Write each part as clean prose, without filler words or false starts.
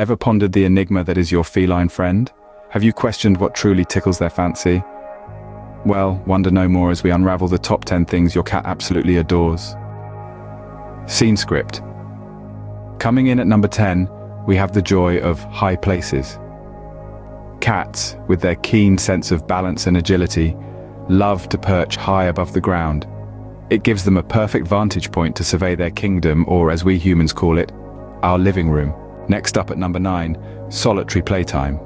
Ever pondered the enigma that is your feline friend? Have you questioned what truly tickles their fancy? Well, wonder no more as we unravel the top 10 things your cat absolutely adores. Scene script. Coming in at number 10, we have the joy of high places. Cats, with their keen sense of balance and agility, love to perch high above the ground. It gives them a perfect vantage point to survey their kingdom, or as we humans call it, our living room. Next up at number 9, solitary playtime.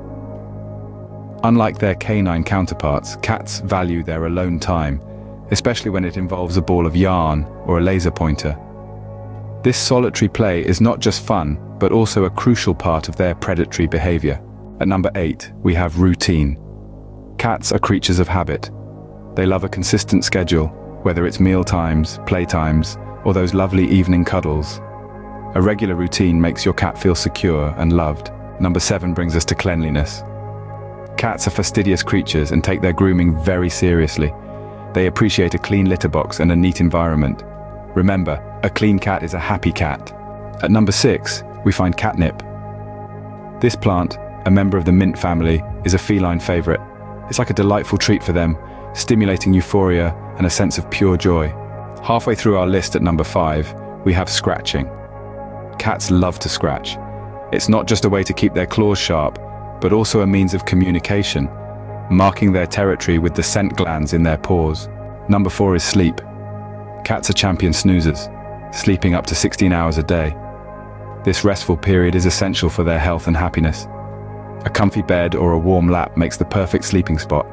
Unlike their canine counterparts, cats value their alone time, especially when it involves a ball of yarn or a laser pointer. This solitary play is not just fun, but also a crucial part of their predatory behavior. At number 8, we have routine. Cats are creatures of habit. They love a consistent schedule, whether it's meal times, playtimes, or those lovely evening cuddles. A regular routine makes your cat feel secure and loved. Number 7 brings us to cleanliness. Cats are fastidious creatures and take their grooming very seriously. They appreciate a clean litter box and a neat environment. Remember, a clean cat is a happy cat. At number 6, we find catnip. This plant, a member of the mint family, is a feline favorite. It's like a delightful treat for them, stimulating euphoria and a sense of pure joy. Halfway through our list at number 5, we have scratching. Cats love to scratch. It's not just a way to keep their claws sharp, but also a means of communication, marking their territory with the scent glands in their paws. Number 4 is sleep. Cats are champion snoozers, sleeping up to 16 hours a day. This restful period is essential for their health and happiness. A comfy bed or a warm lap makes the perfect sleeping spot.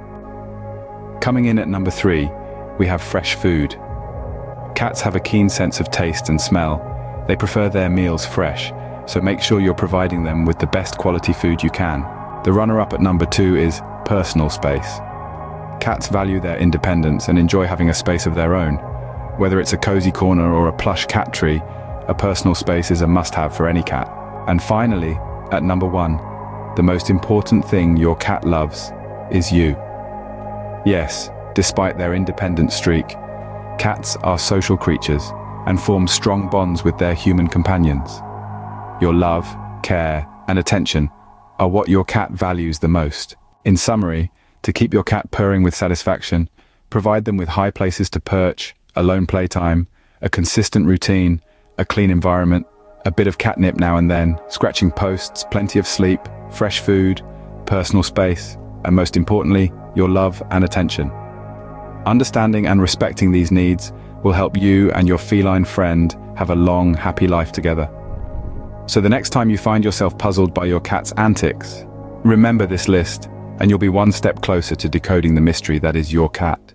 Coming in at number 3, we have fresh food. Cats have a keen sense of taste and smell. They prefer their meals fresh, so make sure you're providing them with the best quality food you can. The runner-up at number 2 is personal space. Cats value their independence and enjoy having a space of their own. Whether it's a cozy corner or a plush cat tree, a personal space is a must-have for any cat. And finally, at number 1, the most important thing your cat loves is you. Yes, despite their independent streak, cats are social creatures and form strong bonds with their human companions. Your love, care, and attention are what your cat values the most. In summary, to keep your cat purring with satisfaction, provide them with high places to perch, alone playtime, a consistent routine, a clean environment, a bit of catnip now and then, scratching posts, plenty of sleep, fresh food, personal space, and most importantly, your love and attention. Understanding and respecting these needs will help you and your feline friend have a long, happy life together. So the next time you find yourself puzzled by your cat's antics, remember this list, and you'll be one step closer to decoding the mystery that is your cat.